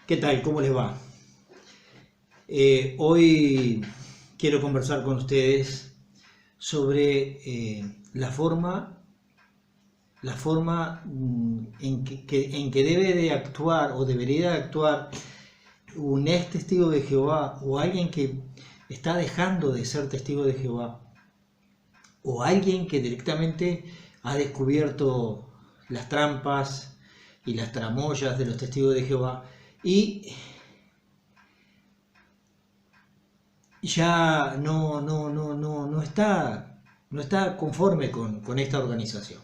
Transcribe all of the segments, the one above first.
¿Qué tal? ¿Cómo les va? Hoy quiero conversar con ustedes sobre la forma en que debe de actuar o debería de actuar un ex testigo de Jehová o alguien que está dejando de ser testigo de Jehová o alguien que directamente ha descubierto las trampas y las tramoyas de los testigos de Jehová y ya no está conforme con esta organización.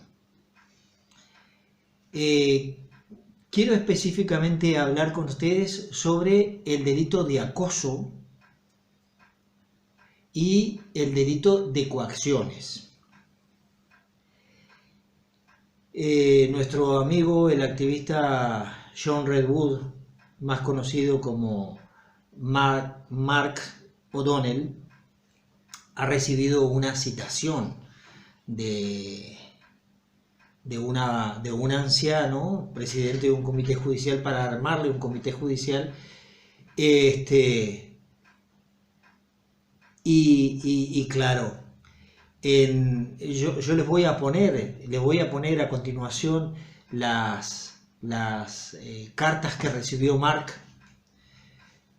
Quiero específicamente hablar con ustedes sobre el delito de acoso y el delito de coacciones. Nuestro amigo, el activista John Redwood, más conocido como Mark O'Donnell, ha recibido una citación de un anciano, presidente de un comité judicial, para armarle un comité judicial, y claro, yo les voy a poner a continuación las cartas que recibió Mark.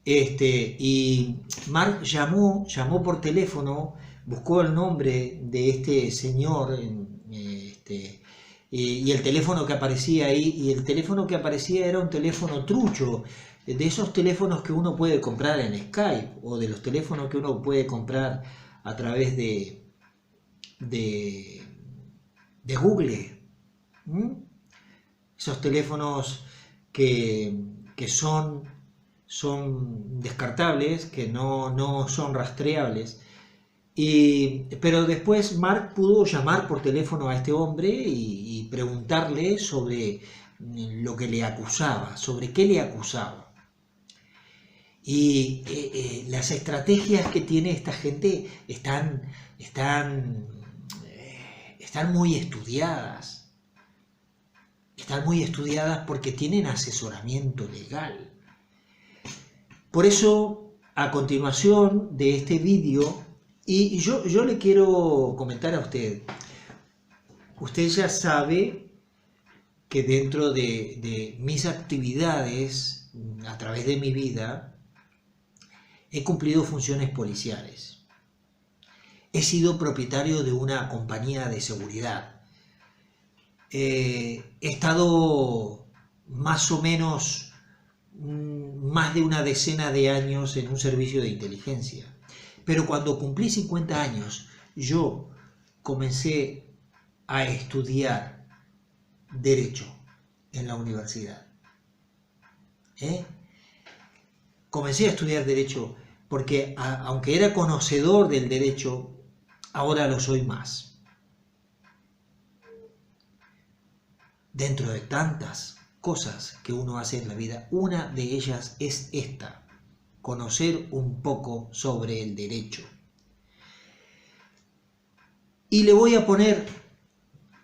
Y Mark llamó por teléfono, buscó el nombre de este señor, y el teléfono que aparecía ahí, y el teléfono que aparecía era un teléfono trucho, de esos teléfonos que uno puede comprar en Skype, o de los teléfonos que uno puede comprar a través de Google. Esos teléfonos que son descartables, que no son rastreables. Pero después Mark pudo llamar por teléfono a este hombre y preguntarle sobre lo que le acusaba, sobre qué le acusaba. Y las estrategias que tiene esta gente están muy estudiadas. Están muy estudiadas porque tienen asesoramiento legal. Por eso, a continuación de este vídeo, y yo le quiero comentar a usted ya sabe que dentro de mis actividades, a través de mi vida, he cumplido funciones policiales. He sido propietario de una compañía de seguridad. He estado más o menos más de una decena de años en un servicio de inteligencia. Pero cuando cumplí 50 años, yo comencé a estudiar Derecho en la universidad. Comencé a estudiar Derecho porque, aunque era conocedor del Derecho, ahora lo soy más. Dentro de tantas cosas que uno hace en la vida, una de ellas es esta: conocer un poco sobre el derecho. Y le voy a poner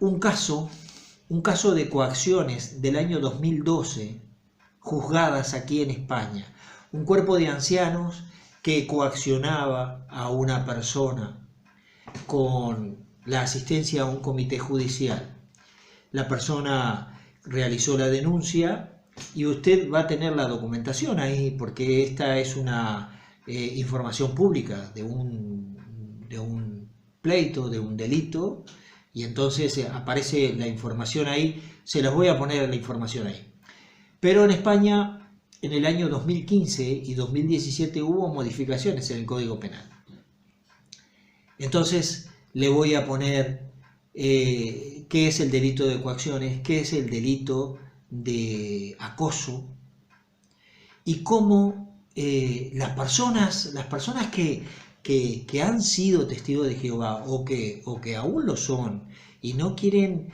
un caso de coacciones del año 2012, juzgadas aquí en España. Un cuerpo de ancianos que coaccionaba a una persona con la asistencia a un comité judicial. La persona realizó la denuncia y usted va a tener la documentación ahí, porque esta es una información pública de un pleito, de un delito, y entonces aparece la información ahí. Se las voy a poner la información ahí. Pero en España, en el año 2015 y 2017 hubo modificaciones en el Código Penal. Entonces le voy a poner qué es el delito de coacciones, qué es el delito de acoso, y cómo las personas que han sido testigos de Jehová o que aún lo son y no quieren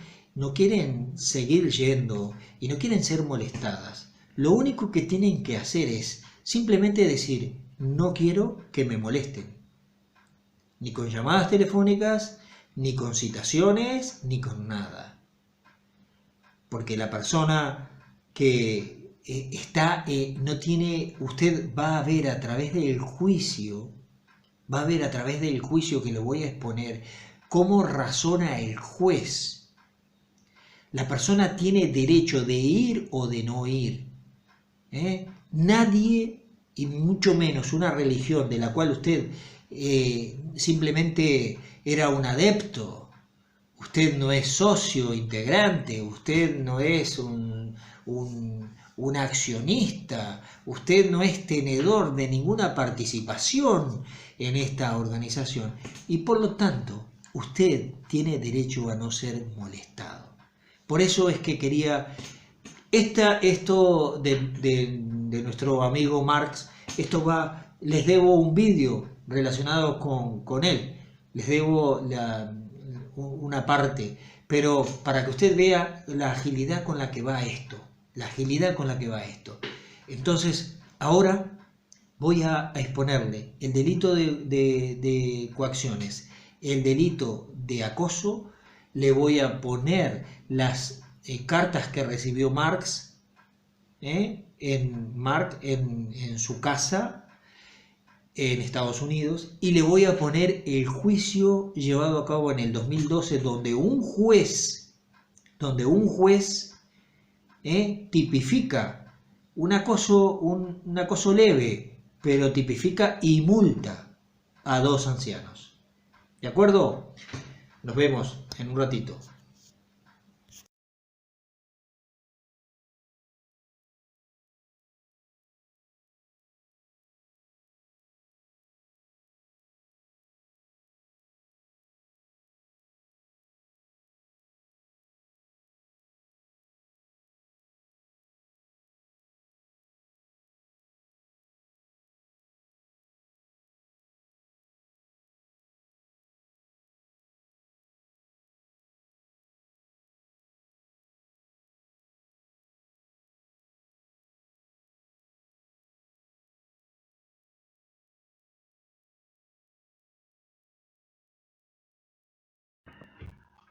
seguir yendo y no quieren ser molestadas, lo único que tienen que hacer es simplemente decir: no quiero que me molesten, ni con llamadas telefónicas, ni con citaciones, ni con nada. Porque la persona que no tiene, usted va a ver a través del juicio, va a ver a través del juicio que lo voy a exponer, cómo razona el juez. La persona tiene derecho de ir o de no ir. Nadie, y mucho menos una religión de la cual usted simplemente era un adepto, usted no es socio integrante, usted no es un accionista, usted no es tenedor de ninguna participación en esta organización y por lo tanto usted tiene derecho a no ser molestado. Por eso es que quería esto de nuestro amigo Marx, les debo un vídeo relacionado con él, les debo una parte, pero para que usted vea la agilidad con la que va esto, Entonces, ahora voy a exponerle el delito de coacciones, el delito de acoso, le voy a poner las cartas que recibió Marx, en su casa en Estados Unidos, y le voy a poner el juicio llevado a cabo en el 2012 donde un juez tipifica un acoso leve, pero tipifica y multa a 2 ancianos. ¿De acuerdo? Nos vemos en un ratito.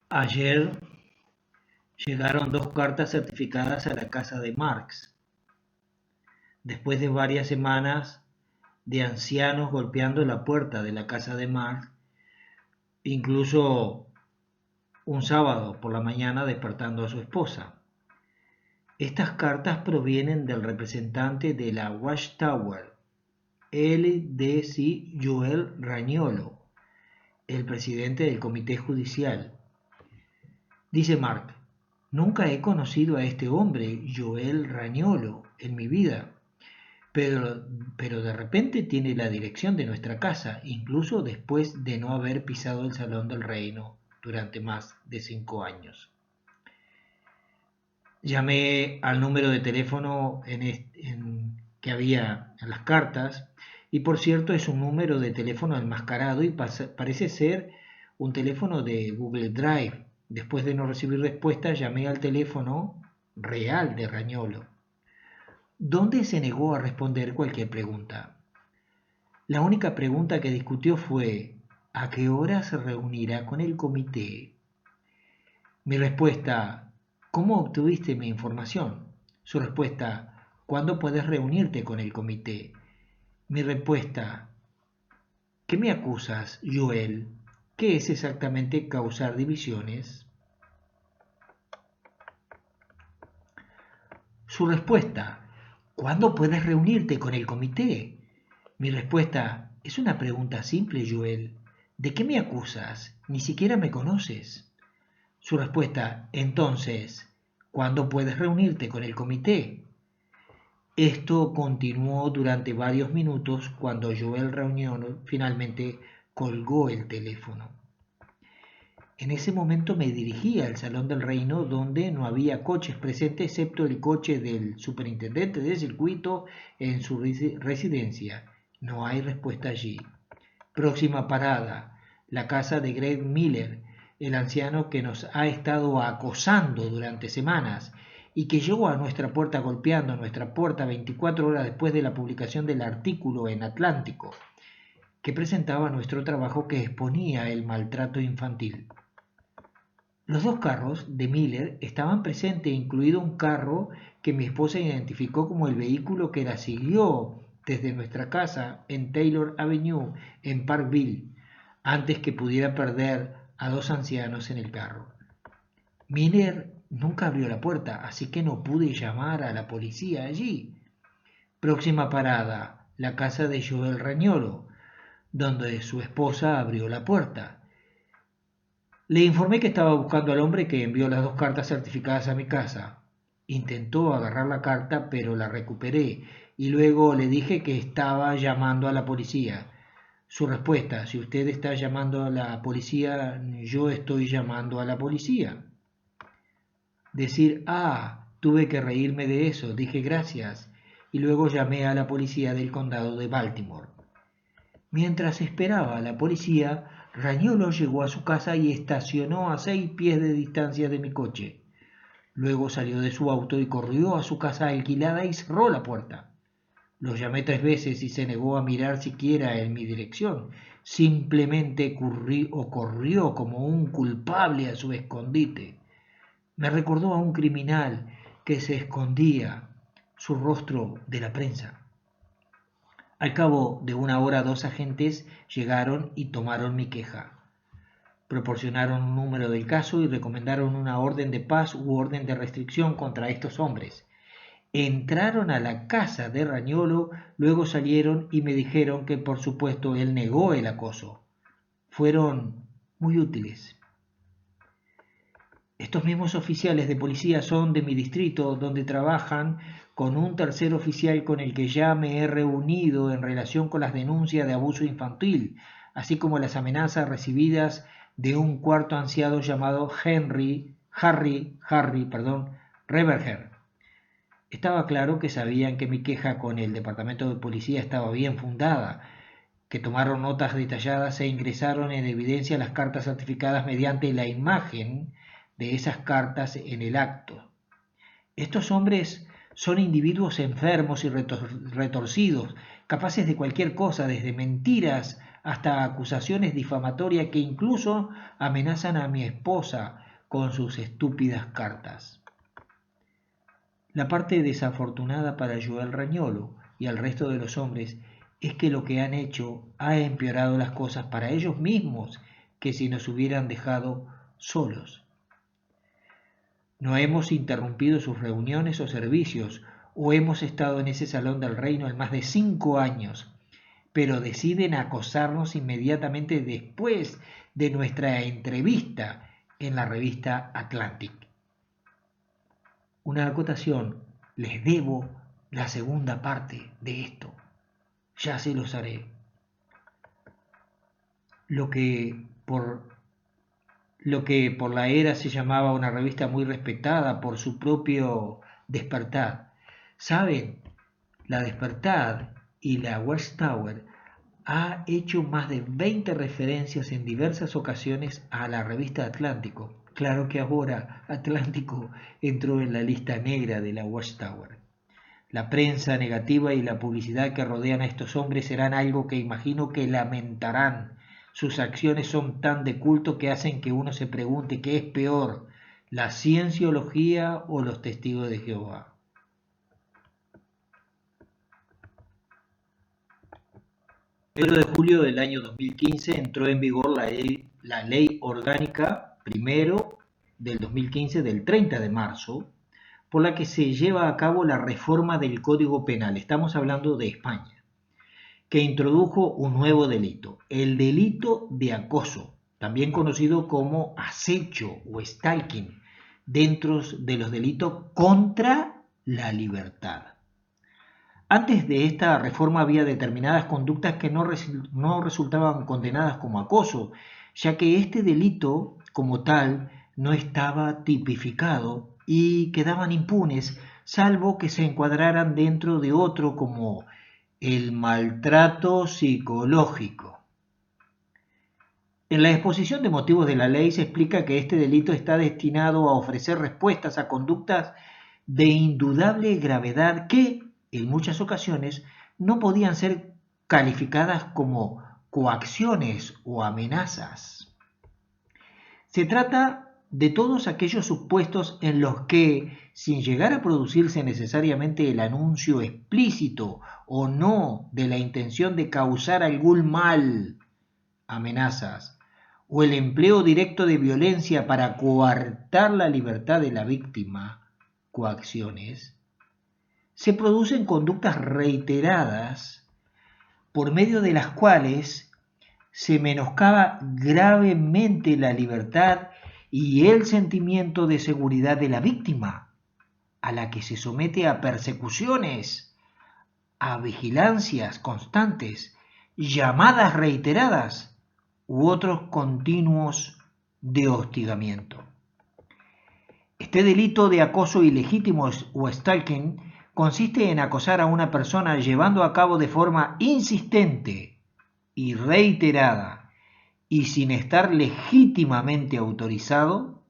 Ayer llegaron 2 cartas certificadas a la casa de Marx, después de varias semanas de ancianos golpeando la puerta de la casa de Marx, incluso un sábado por la mañana despertando a su esposa. Estas cartas provienen del representante de la Watchtower, LDC Joel Ragnolo, el presidente del comité judicial. Dice Mark: nunca he conocido a este hombre, Joel Ragnolo, en mi vida, pero de repente tiene la dirección de nuestra casa, incluso después de no haber pisado el Salón del Reino durante más de 5 años. Llamé al número de teléfono que había en las cartas, y por cierto es un número de teléfono enmascarado y parece ser un teléfono de Google Drive. Después de no recibir respuesta, llamé al teléfono real de Ragnolo, donde se negó a responder cualquier pregunta. La única pregunta que discutió fue: ¿a qué hora se reunirá con el comité? Mi respuesta: ¿cómo obtuviste mi información? Su respuesta: ¿cuándo puedes reunirte con el comité? Mi respuesta: ¿qué me acusas, Joel? ¿Qué es exactamente causar divisiones? Su respuesta: ¿cuándo puedes reunirte con el comité? Mi respuesta: es una pregunta simple, Joel. ¿De qué me acusas? Ni siquiera me conoces. Su respuesta: entonces, ¿cuándo puedes reunirte con el comité? Esto continuó durante varios minutos cuando Joel Ragnolo finalmente colgó el teléfono. En ese momento me dirigí al Salón del Reino, donde no había coches presentes excepto el coche del superintendente de circuito en su residencia. No hay respuesta allí. Próxima parada: la casa de Greg Miller, el anciano que nos ha estado acosando durante semanas y que llegó a nuestra puerta golpeando nuestra puerta 24 horas después de la publicación del artículo en Atlántico, que presentaba nuestro trabajo que exponía el maltrato infantil. Los dos carros de Miller estaban presentes, incluido un carro que mi esposa identificó como el vehículo que la siguió desde nuestra casa en Taylor Avenue, en Parkville, antes que pudiera perder a dos ancianos en el carro. Miller nunca abrió la puerta, así que no pude llamar a la policía allí. Próxima parada, la casa de Joel Rañolo, donde su esposa abrió la puerta. Le informé que estaba buscando al hombre que envió las dos cartas certificadas a mi casa. Intentó agarrar la carta, pero la recuperé y luego le dije que estaba llamando a la policía. Su respuesta: si usted está llamando a la policía, yo estoy llamando a la policía. Decir: tuve que reírme de eso, dije gracias, y luego llamé a la policía del condado de Baltimore. Mientras esperaba a la policía, Rañolo llegó a su casa y estacionó a 6 pies de distancia de mi coche. Luego salió de su auto y corrió a su casa alquilada y cerró la puerta. Lo llamé 3 veces y se negó a mirar siquiera en mi dirección. Simplemente corrió como un culpable a su escondite. Me recordó a un criminal que se escondía su rostro de la prensa. Al cabo de una hora, 2 agentes llegaron y tomaron mi queja. Proporcionaron un número del caso y recomendaron una orden de paz u orden de restricción contra estos hombres. Entraron a la casa de Rañolo, luego salieron y me dijeron que por supuesto él negó el acoso. Fueron muy útiles. Estos mismos oficiales de policía son de mi distrito, donde trabajan con un tercer oficial con el que ya me he reunido en relación con las denuncias de abuso infantil, así como las amenazas recibidas de un cuarto anciano llamado Harry Reberger. Estaba claro que sabían que mi queja con el departamento de policía estaba bien fundada, que tomaron notas detalladas e ingresaron en evidencia las cartas certificadas mediante la imagen de esas cartas en el acto. Estos hombres son individuos enfermos y retorcidos, capaces de cualquier cosa, desde mentiras hasta acusaciones difamatorias que incluso amenazan a mi esposa con sus estúpidas cartas. La parte desafortunada para Joel Rañolo y el resto de los hombres es que lo que han hecho ha empeorado las cosas para ellos mismos que si nos hubieran dejado solos. No hemos interrumpido sus reuniones o servicios, o hemos estado en ese salón del reino en más de 5 años, pero deciden acosarnos inmediatamente después de nuestra entrevista en la revista Atlantic. Una acotación: les debo la segunda parte de esto. Ya se los haré. Lo que por la era se llamaba una revista muy respetada por su propio Despertar. ¿Saben? La Despertar y la Watchtower ha hecho más de 20 referencias en diversas ocasiones a la revista Atlántico. Claro que ahora Atlántico entró en la lista negra de la Watchtower. La prensa negativa y la publicidad que rodean a estos hombres serán algo que imagino que lamentarán. Sus acciones son tan de culto que hacen que uno se pregunte qué es peor, la cienciología o los testigos de Jehová. El 1 de julio del año 2015 entró en vigor la ley orgánica primero del 2015 del 30 de marzo, por la que se lleva a cabo la reforma del Código Penal. Estamos hablando de España, que introdujo un nuevo delito, el delito de acoso, también conocido como acecho o stalking, dentro de los delitos contra la libertad. Antes de esta reforma había determinadas conductas que no resultaban condenadas como acoso, ya que este delito como tal no estaba tipificado y quedaban impunes, salvo que se encuadraran dentro de otro como el maltrato psicológico. En la exposición de motivos de la ley se explica que este delito está destinado a ofrecer respuestas a conductas de indudable gravedad que, en muchas ocasiones, no podían ser calificadas como coacciones o amenazas. Se trata de todos aquellos supuestos en los que, sin llegar a producirse necesariamente el anuncio explícito o no de la intención de causar algún mal, amenazas, o el empleo directo de violencia para coartar la libertad de la víctima, coacciones, se producen conductas reiteradas por medio de las cuales se menoscaba gravemente la libertad y el sentimiento de seguridad de la víctima, a la que se somete a persecuciones, a vigilancias constantes, llamadas reiteradas u otros continuos de hostigamiento. Este delito de acoso ilegítimo o stalking consiste en acosar a una persona llevando a cabo de forma insistente y reiterada y sin estar legítimamente autorizado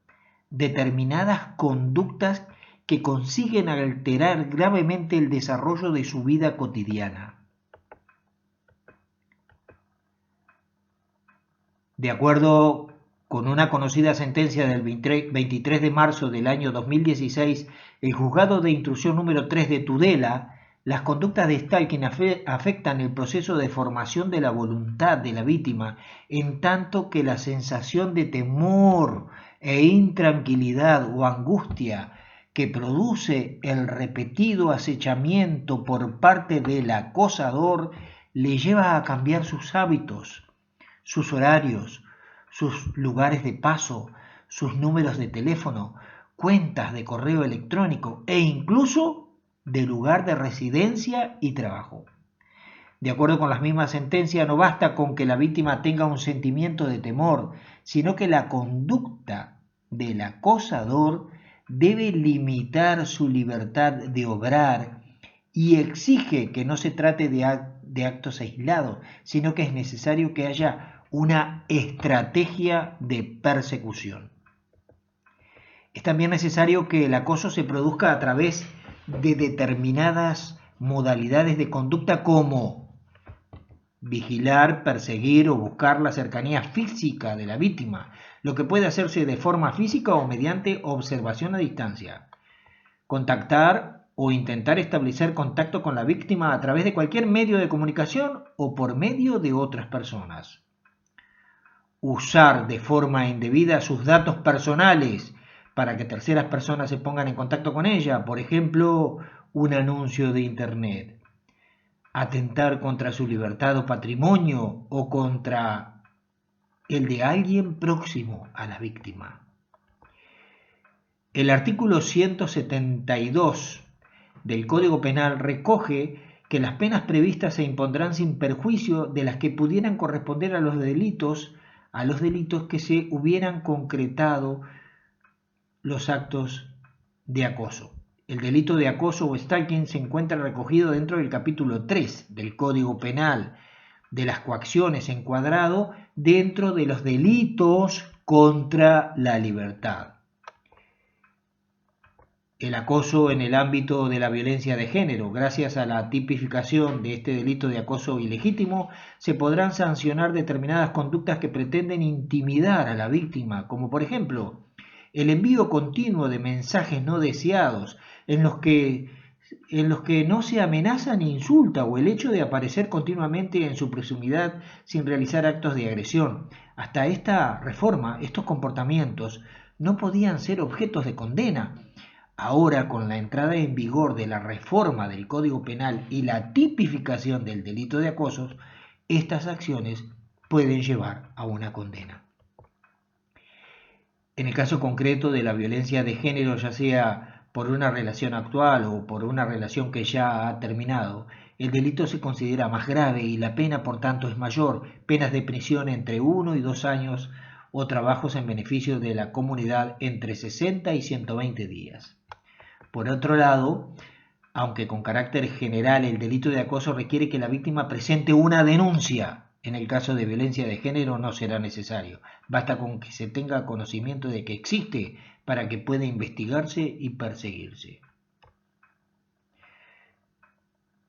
determinadas conductas que consiguen alterar gravemente el desarrollo de su vida cotidiana. De acuerdo con una conocida sentencia del 23 de marzo del año 2016, el Juzgado de Instrucción número 3 de Tudela, las conductas de stalking afectan el proceso de formación de la voluntad de la víctima, en tanto que la sensación de temor e intranquilidad o angustia que produce el repetido acechamiento por parte del acosador le lleva a cambiar sus hábitos, sus horarios, sus lugares de paso, sus números de teléfono, cuentas de correo electrónico e incluso de lugar de residencia y trabajo. De acuerdo con las mismas sentencias, no basta con que la víctima tenga un sentimiento de temor, sino que la conducta del acosador debe limitar su libertad de obrar y exige que no se trate de actos aislados, sino que es necesario que haya una estrategia de persecución. Es también necesario que el acoso se produzca a través de determinadas modalidades de conducta como vigilar, perseguir o buscar la cercanía física de la víctima, lo que puede hacerse de forma física o mediante observación a distancia. Contactar o intentar establecer contacto con la víctima a través de cualquier medio de comunicación o por medio de otras personas. Usar de forma indebida sus datos personales para que terceras personas se pongan en contacto con ella, por ejemplo, un anuncio de internet. Atentar contra su libertad o patrimonio o contra el de alguien próximo a la víctima. El artículo 172 del Código Penal recoge que las penas previstas se impondrán sin perjuicio de las que pudieran corresponder a los delitos que se hubieran concretado los actos de acoso. El delito de acoso o stalking se encuentra recogido dentro del capítulo 3 del Código Penal de las coacciones, encuadrado dentro de los delitos contra la libertad. El acoso en el ámbito de la violencia de género. Gracias a la tipificación de este delito de acoso ilegítimo, se podrán sancionar determinadas conductas que pretenden intimidar a la víctima, como por ejemplo, el envío continuo de mensajes no deseados, en los que no se amenaza ni insulta, o el hecho de aparecer continuamente en su proximidad sin realizar actos de agresión. Hasta esta reforma, estos comportamientos no podían ser objetos de condena. Ahora, con la entrada en vigor de la reforma del Código Penal y la tipificación del delito de acoso, estas acciones pueden llevar a una condena. En el caso concreto de la violencia de género, ya sea por una relación actual o por una relación que ya ha terminado, el delito se considera más grave y la pena, por tanto, es mayor, penas de prisión entre 1 y 2 años o trabajos en beneficio de la comunidad entre 60 y 120 días. Por otro lado, aunque con carácter general el delito de acoso requiere que la víctima presente una denuncia, en el caso de violencia de género no será necesario. Basta con que se tenga conocimiento de que existe para que pueda investigarse y perseguirse.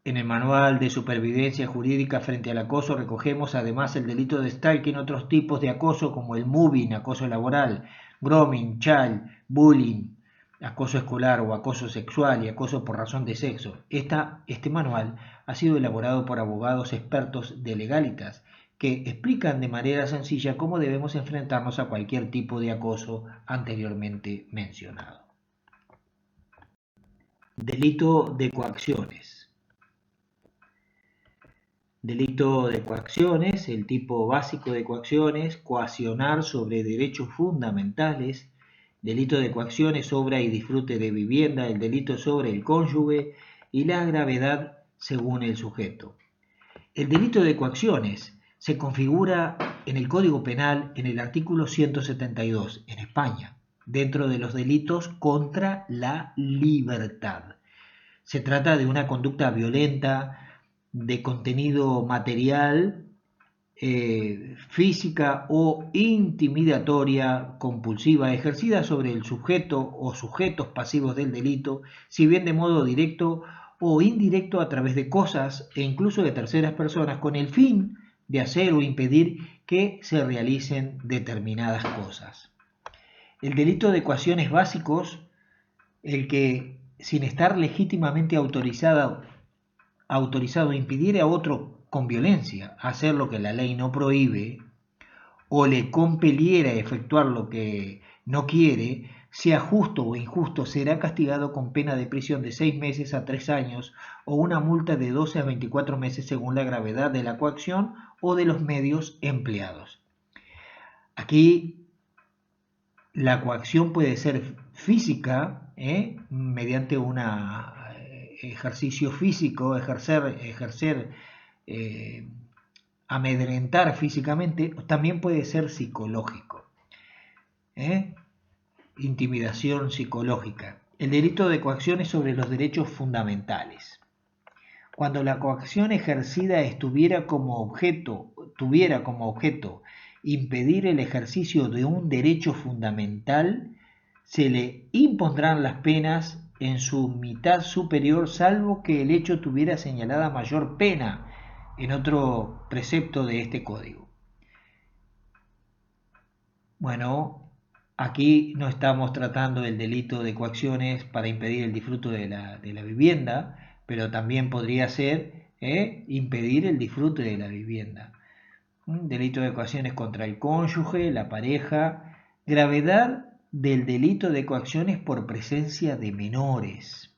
En el Manual de Supervivencia Jurídica frente al Acoso recogemos además el delito de stalking, otros tipos de acoso como el mobbing, acoso laboral, grooming, child, bullying, acoso escolar o acoso sexual y acoso por razón de sexo. Este manual ha sido elaborado por abogados expertos de Legalitas que explican de manera sencilla cómo debemos enfrentarnos a cualquier tipo de acoso anteriormente mencionado. Delito de coacciones. Delito de coacciones, el tipo básico de coacciones, coaccionar sobre derechos fundamentales. Delito de coacciones, obra y disfrute de vivienda, el delito sobre el cónyuge y la gravedad según el sujeto. El delito de coacciones se configura en el Código Penal en el artículo 172 en España, dentro de los delitos contra la libertad. Se trata de una conducta violenta, de contenido material, física o intimidatoria compulsiva ejercida sobre el sujeto o sujetos pasivos del delito, si bien de modo directo o indirecto a través de cosas e incluso de terceras personas, con el fin de hacer o impedir que se realicen determinadas cosas. El delito de coacciones básicos, el que sin estar legítimamente autorizado impidiere a otro con violencia hacer lo que la ley no prohíbe o le compeliera a efectuar lo que no quiere, sea justo o injusto, será castigado con pena de prisión de 6 meses a 3 años o una multa de 12 a 24 meses según la gravedad de la coacción o de los medios empleados. Aquí la coacción puede ser física, mediante un ejercicio físico, ejercer amedrentar físicamente, también puede ser psicológico, intimidación psicológica. El delito de coacción es sobre los derechos fundamentales. Cuando la coacción ejercida tuviera como objeto impedir el ejercicio de un derecho fundamental, se le impondrán las penas en su mitad superior, salvo que el hecho tuviera señalada mayor pena en otro precepto de este código. Bueno, aquí no estamos tratando el delito de coacciones para impedir el disfrute de la vivienda, pero también podría ser impedir el disfrute de la vivienda. Delito de coacciones contra el cónyuge, la pareja, gravedad del delito de coacciones por presencia de menores.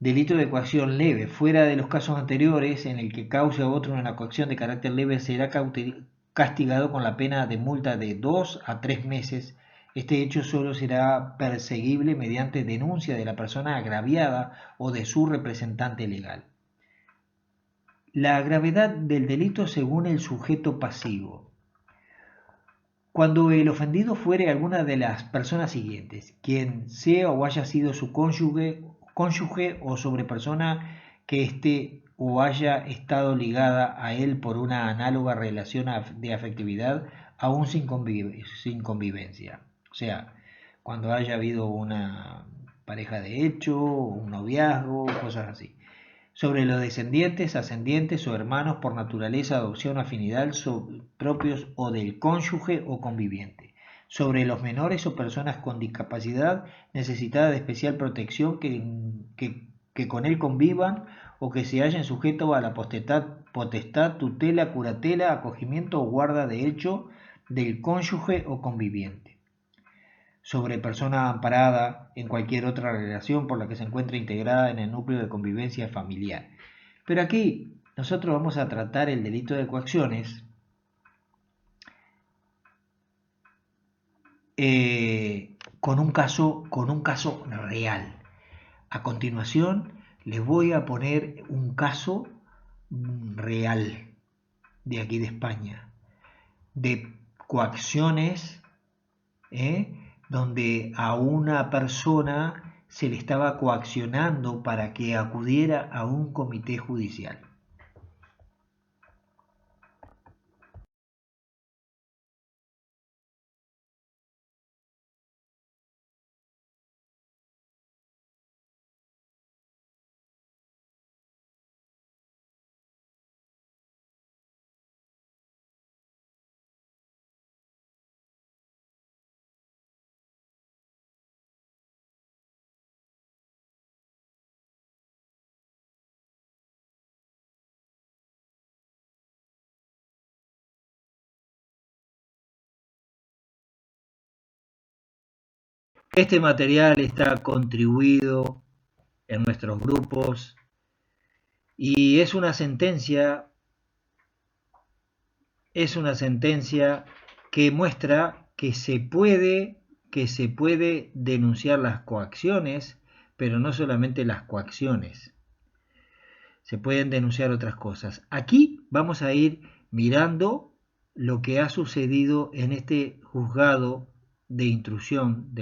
Delito de coacción leve, fuera de los casos anteriores en el que cause a otro una coacción de carácter leve, será castigado con la pena de multa de 2 a 3 meses. Este hecho solo será perseguible mediante denuncia de la persona agraviada o de su representante legal. La gravedad del delito según el sujeto pasivo. Cuando el ofendido fuere alguna de las personas siguientes, quien sea o haya sido su cónyuge o sobre persona que esté o haya estado ligada a él por una análoga relación de afectividad, aún sin convivencia. O sea, cuando haya habido una pareja de hecho, un noviazgo, cosas así. Sobre los descendientes, ascendientes o hermanos por naturaleza, adopción, afinidad propios o del cónyuge o conviviente. Sobre los menores o personas con discapacidad necesitada de especial protección que con él convivan o que se hallen sujetos a la potestad, tutela, curatela, acogimiento o guarda de hecho del cónyuge o conviviente. Sobre persona amparada en cualquier otra relación por la que se encuentre integrada en el núcleo de convivencia familiar. Pero aquí nosotros vamos a tratar el delito de coacciones con un caso real. A continuación les voy a poner un caso real de aquí de España, de coacciones, donde a una persona se le estaba coaccionando para que acudiera a un comité judicial. Este material está contribuido en nuestros grupos y es una sentencia que muestra que se puede denunciar las coacciones, pero no solamente las coacciones. Se pueden denunciar otras cosas. Aquí vamos a ir mirando lo que ha sucedido en este juzgado de instrucción,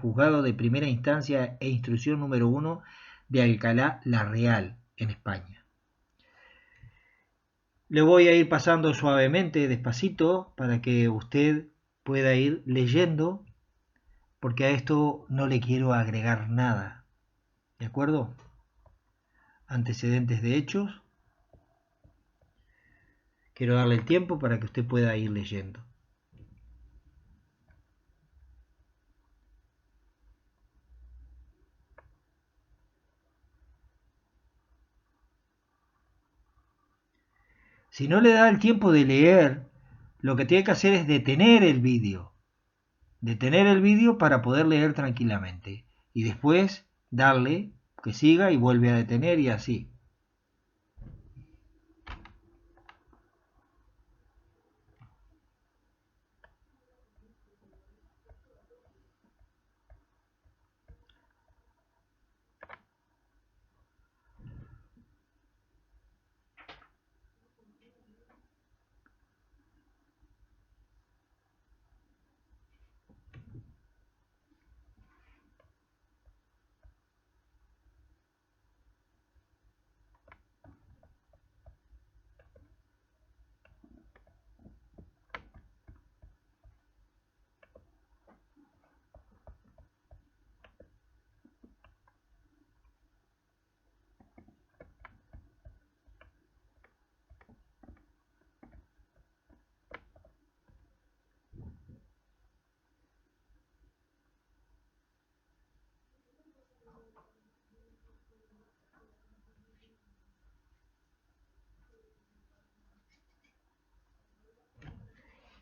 juzgado de primera instancia e instrucción número 1 de Alcalá La Real, en España. Le voy a ir pasando suavemente, despacito, para que usted pueda ir leyendo, porque a esto no le quiero agregar nada. ¿De acuerdo? Antecedentes de hechos. Quiero darle el tiempo para que usted pueda ir leyendo. Si no le da el tiempo de leer, lo que tiene que hacer es detener el vídeo. Detener el vídeo para poder leer tranquilamente. Y después darle que siga y vuelve a detener y así.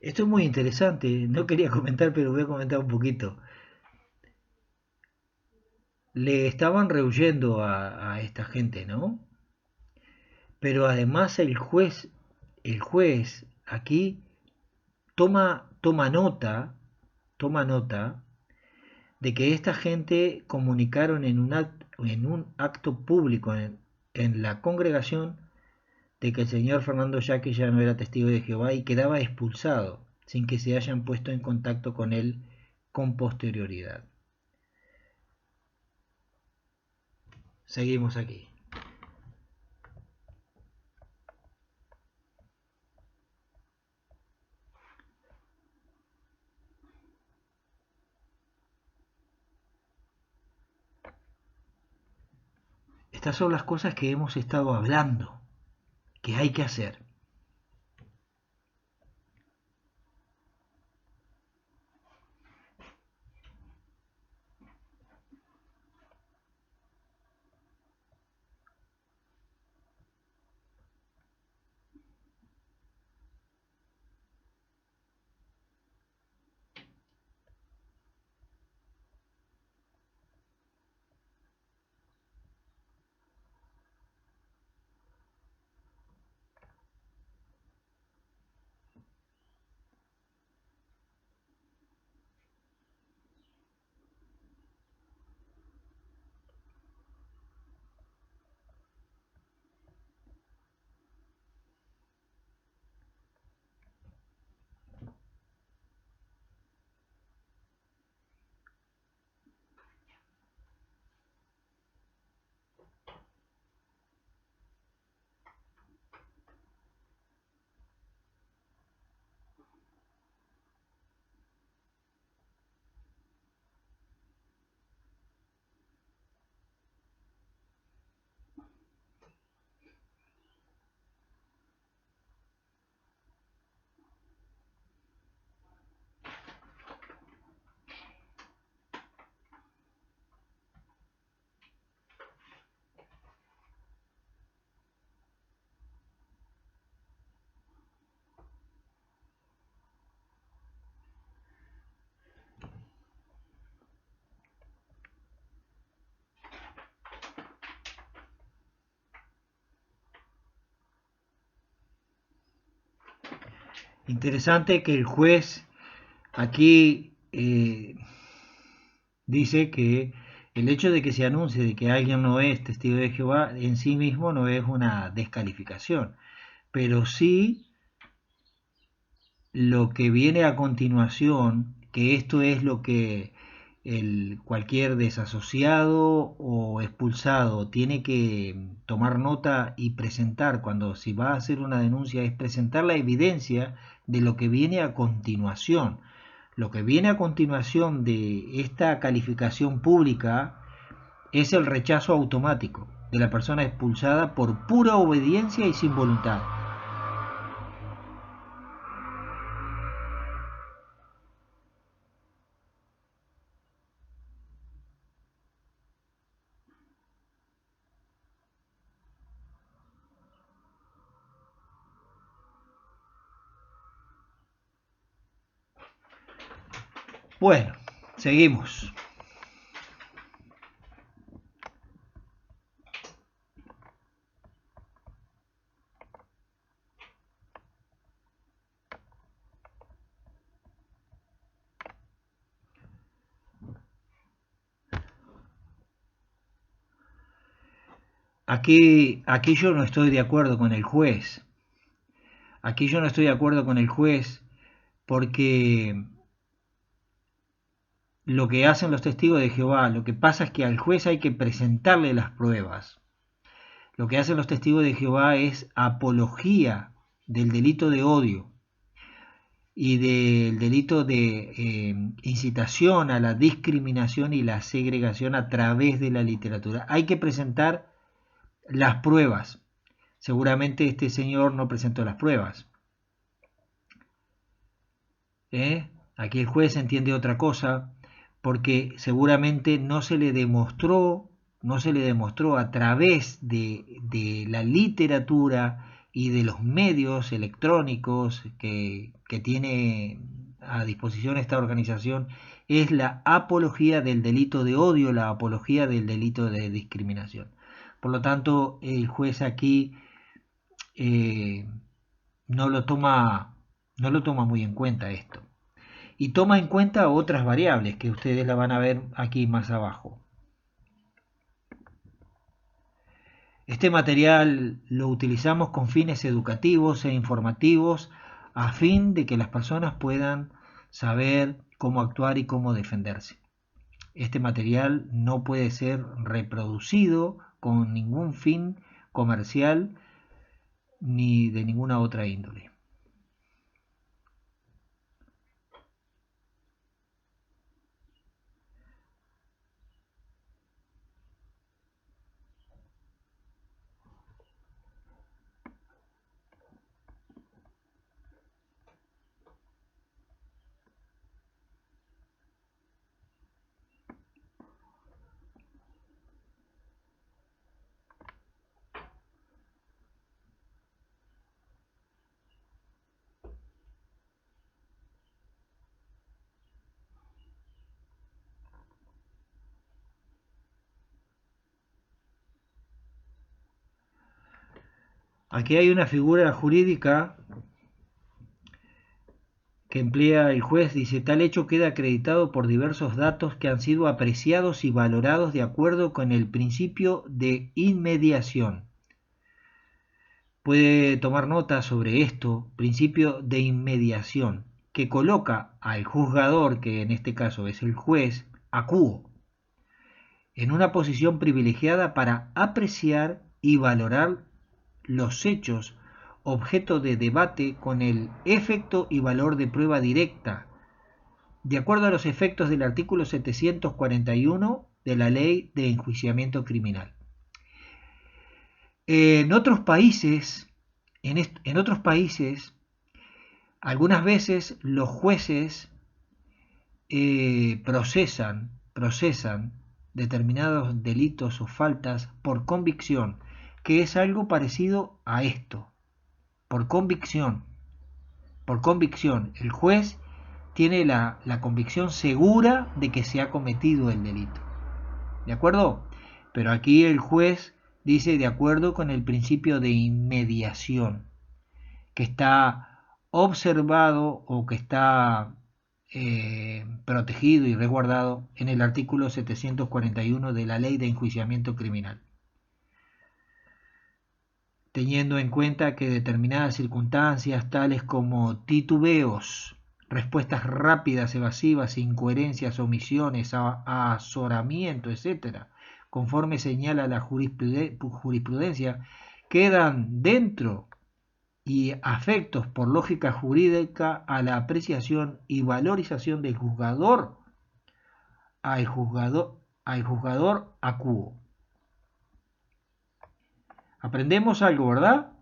Esto es muy interesante. No quería comentar, pero voy a comentar un poquito. Le estaban rehuyendo a esta gente, ¿no? Pero además el juez aquí toma nota de que esta gente comunicaron en un acto público en la congregación de que el señor Fernando Yaque ya no era testigo de Jehová y quedaba expulsado sin que se hayan puesto en contacto con él con posterioridad. Seguimos aquí. Estas son las cosas que hemos estado hablando, que hay que hacer. Interesante que el juez aquí dice que el hecho de que se anuncie de que alguien no es testigo de Jehová en sí mismo no es una descalificación, pero sí lo que viene a continuación, que esto es lo que cualquier desasociado o expulsado tiene que tomar nota y presentar cuando si va a hacer una denuncia, es presentar la evidencia de lo que viene a continuación. Lo que viene a continuación de esta calificación pública es el rechazo automático de la persona expulsada por pura obediencia y sin voluntad. Bueno, seguimos. Aquí yo no estoy de acuerdo con el juez. Aquí yo no estoy de acuerdo con el juez porque lo que hacen los testigos de Jehová, lo que pasa es que al juez hay que presentarle las pruebas. Lo que hacen los testigos de Jehová es apología del delito de odio y del delito de incitación a la discriminación y la segregación a través de la literatura. Hay que presentar las pruebas. Seguramente este señor no presentó las pruebas. Aquí el juez entiende otra cosa, porque seguramente no se le demostró a través de la literatura y de los medios electrónicos que tiene a disposición esta organización, es la apología del delito de odio, la apología del delito de discriminación. Por lo tanto, el juez aquí no lo toma muy en cuenta esto. Y toma en cuenta otras variables que ustedes la van a ver aquí más abajo. Este material lo utilizamos con fines educativos e informativos a fin de que las personas puedan saber cómo actuar y cómo defenderse. Este material no puede ser reproducido con ningún fin comercial ni de ninguna otra índole. Aquí hay una figura jurídica que emplea el juez, dice, tal hecho queda acreditado por diversos datos que han sido apreciados y valorados de acuerdo con el principio de inmediación. Puede tomar nota sobre esto, principio de inmediación, que coloca al juzgador, que en este caso es el juez, acuo, en una posición privilegiada para apreciar y valorar los hechos objeto de debate con el efecto y valor de prueba directa, de acuerdo a los efectos del artículo 741 de la Ley de Enjuiciamiento Criminal. En otros países, algunas veces los jueces procesan determinados delitos o faltas por convicción, que es algo parecido a esto. Por convicción. El juez tiene la convicción segura de que se ha cometido el delito. ¿De acuerdo? Pero aquí el juez dice de acuerdo con el principio de inmediación, que está observado o que está protegido y resguardado en el artículo 741 de la Ley de Enjuiciamiento Criminal, teniendo en cuenta que determinadas circunstancias tales como titubeos, respuestas rápidas, evasivas, incoherencias, omisiones, azoramiento, etc., conforme señala la jurisprudencia, quedan dentro y afectos por lógica jurídica a la apreciación y valorización del juzgador al juzgador acuo. Aprendemos algo, ¿verdad?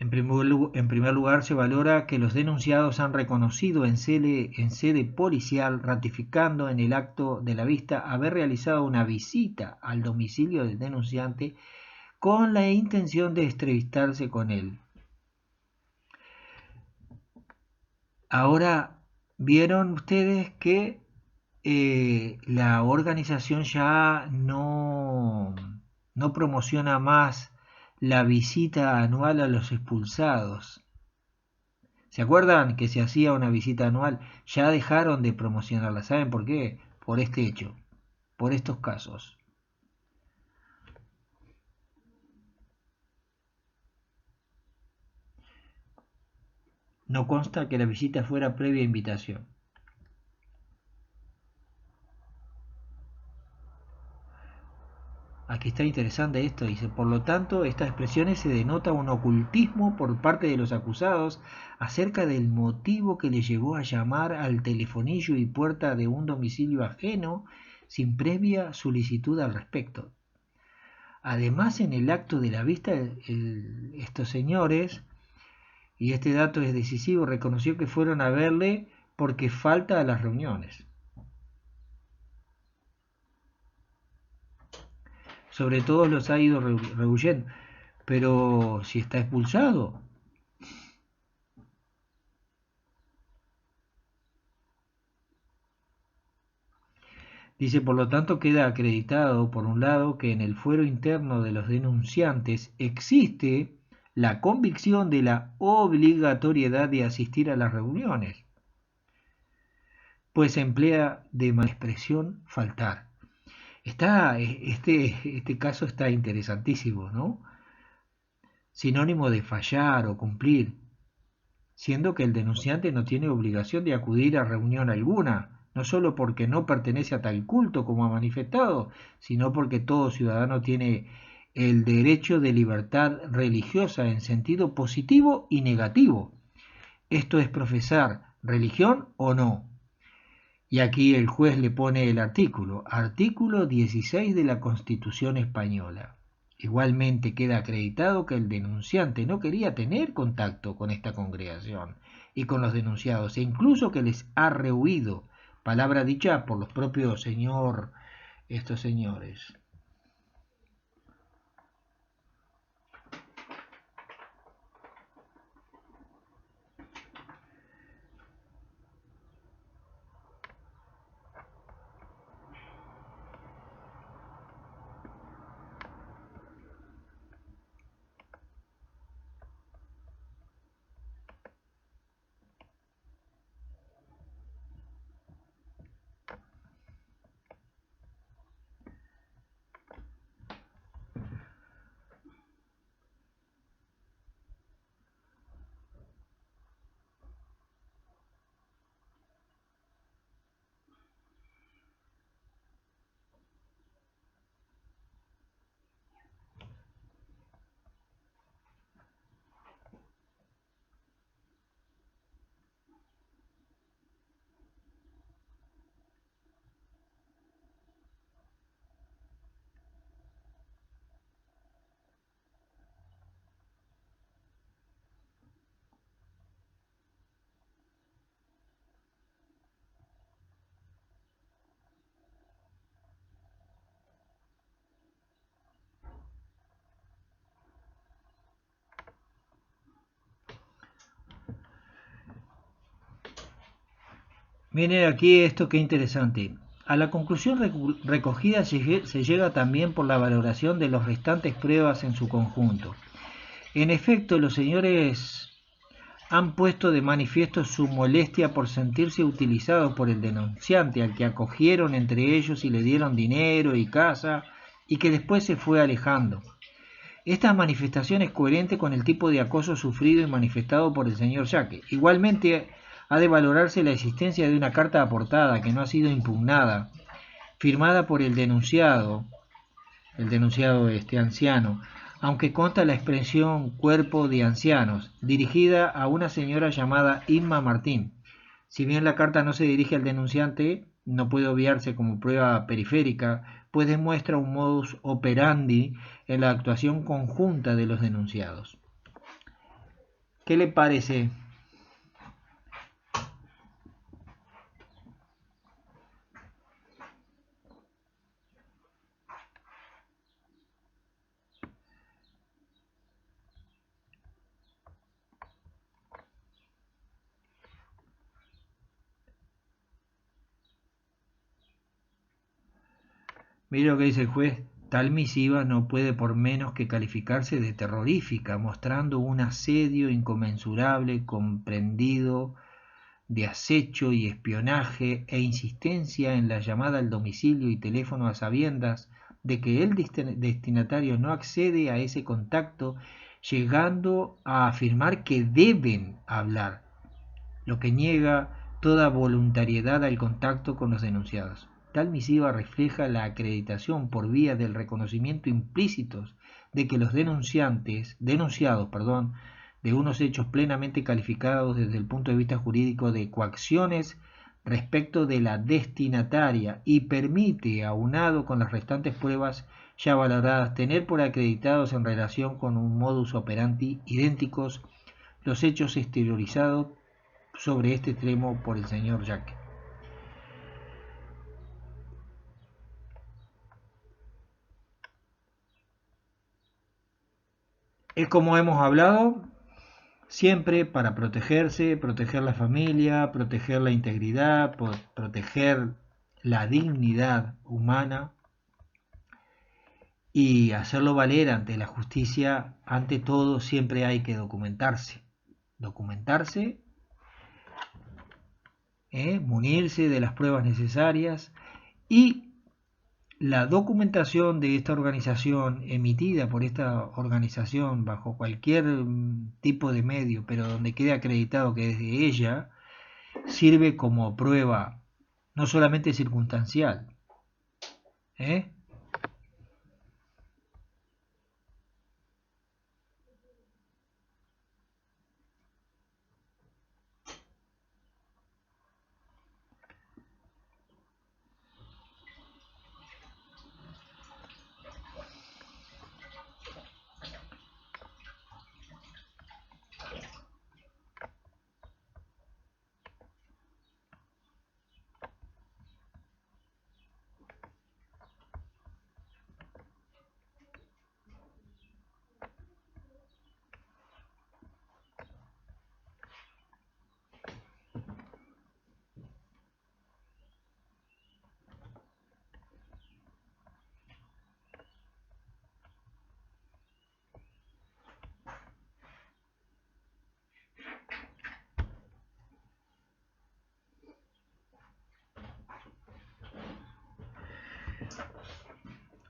En primer lugar, se valora que los denunciados han reconocido en sede policial, ratificando en el acto de la vista haber realizado una visita al domicilio del denunciante con la intención de entrevistarse con él. Ahora, vieron ustedes que la organización ya no promociona más la visita anual a los expulsados. ¿Se acuerdan que se hacía una visita anual? Ya dejaron de promocionarla. ¿Saben por qué? Por este hecho, por estos casos. No consta que la visita fuera previa invitación. Aquí está interesante esto, dice, por lo tanto, estas expresiones se denota un ocultismo por parte de los acusados acerca del motivo que les llevó a llamar al telefonillo y puerta de un domicilio ajeno sin previa solicitud al respecto. Además, en el acto de la vista, estos señores, y este dato es decisivo, reconoció que fueron a verle porque falta a las reuniones. Sobre todo los ha ido rehuyendo. Pero si está expulsado. Dice, por lo tanto, queda acreditado, por un lado, que en el fuero interno de los denunciantes existe la convicción de la obligatoriedad de asistir a las reuniones, pues se emplea de mala expresión faltar. Este caso está interesantísimo, ¿no? Sinónimo de fallar o cumplir, siendo que el denunciante no tiene obligación de acudir a reunión alguna, no solo porque no pertenece a tal culto como ha manifestado, sino porque todo ciudadano tiene el derecho de libertad religiosa en sentido positivo y negativo. Esto es profesar religión o no. Y aquí el juez le pone el artículo 16 de la Constitución española. Igualmente queda acreditado que el denunciante no quería tener contacto con esta congregación y con los denunciados, e incluso que les ha rehuido, palabra dicha por los propios estos señores. Miren aquí esto que interesante. A la conclusión recogida se llega también por la valoración de las restantes pruebas en su conjunto. En efecto, los señores han puesto de manifiesto su molestia por sentirse utilizados por el denunciante, al que acogieron entre ellos y le dieron dinero y casa, y que después se fue alejando. Esta manifestación es coherente con el tipo de acoso sufrido y manifestado por el señor Jaque. Igualmente, ha de valorarse la existencia de una carta aportada que no ha sido impugnada, firmada por el denunciado anciano, aunque consta la expresión cuerpo de ancianos, dirigida a una señora llamada Inma Martín. Si bien la carta no se dirige al denunciante, no puede obviarse como prueba periférica, pues demuestra un modus operandi en la actuación conjunta de los denunciados. ¿Qué le parece? Mire lo que dice el juez. Tal misiva no puede por menos que calificarse de terrorífica, mostrando un asedio inconmensurable comprendido de acecho y espionaje e insistencia en la llamada al domicilio y teléfono a sabiendas de que el destinatario no accede a ese contacto, llegando a afirmar que deben hablar, lo que niega toda voluntariedad al contacto con los denunciados. Tal misiva refleja la acreditación por vía del reconocimiento implícito de que los denunciados, de unos hechos plenamente calificados desde el punto de vista jurídico de coacciones respecto de la destinataria, y permite, aunado con las restantes pruebas ya valoradas, tener por acreditados en relación con un modus operandi idénticos los hechos exteriorizados sobre este extremo por el señor Jaque. Es como hemos hablado, siempre para protegerse, proteger la familia, proteger la integridad, proteger la dignidad humana y hacerlo valer ante la justicia. Ante todo, siempre hay que documentarse. Munirse de las pruebas necesarias, y la documentación de esta organización, emitida por esta organización bajo cualquier tipo de medio, pero donde quede acreditado que es de ella, sirve como prueba no solamente circunstancial.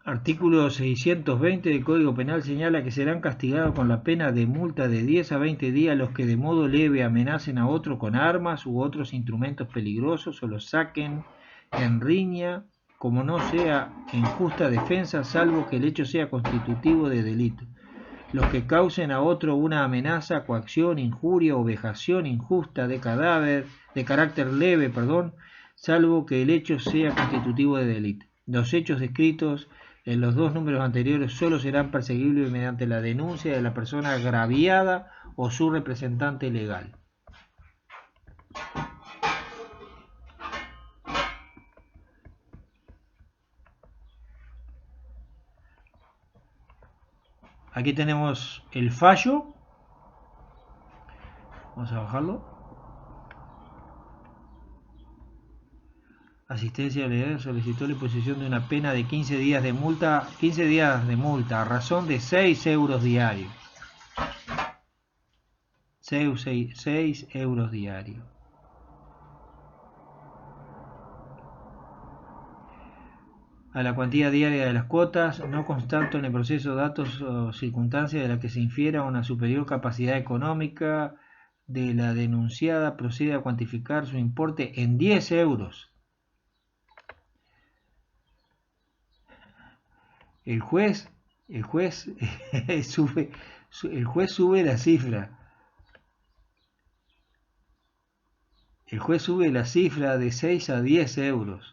Artículo 620 del Código Penal señala que serán castigados con la pena de multa de 10 a 20 días los que de modo leve amenacen a otro con armas u otros instrumentos peligrosos o los saquen en riña, como no sea en justa defensa, salvo que el hecho sea constitutivo de delito. Los que causen a otro una amenaza, coacción, injuria o vejación injusta de carácter leve, salvo que el hecho sea constitutivo de delito. Los hechos descritos en los dos números anteriores solo serán perseguibles mediante la denuncia de la persona agraviada o su representante legal. Aquí tenemos el fallo. Vamos a bajarlo. Asistencia legal solicitó la imposición de una pena de 15 días de multa, a razón de 6 euros diarios. 6 euros diarios. A la cuantía diaria de las cuotas, no constando en el proceso datos o circunstancias de las que se infiera una superior capacidad económica de la denunciada, procede a cuantificar su importe en 10 euros. El juez sube la cifra. El juez sube la cifra de 6 a 10 euros.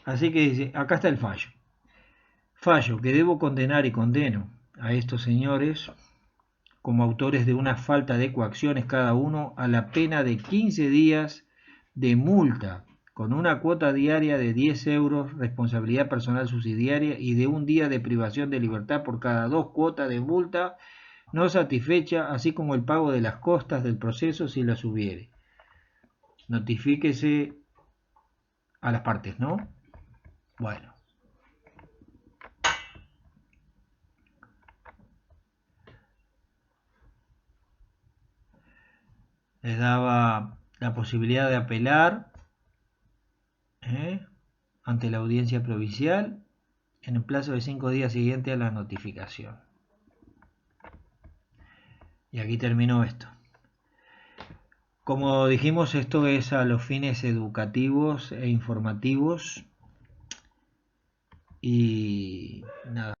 Así que dice, acá está el fallo. Fallo que debo condenar y condeno a estos señores como autores de una falta de coacciones cada uno a la pena de 15 días de multa con una cuota diaria de 10 euros, responsabilidad personal subsidiaria y de un día de privación de libertad por cada 2 cuotas de multa no satisfecha, así como el pago de las costas del proceso si las hubiere. Notifíquese a las partes, ¿no? Bueno. Les daba la posibilidad de apelar ante la audiencia provincial en el plazo de 5 días siguiente a la notificación. Y aquí terminó esto. Como dijimos, esto es a los fines educativos e informativos y nada.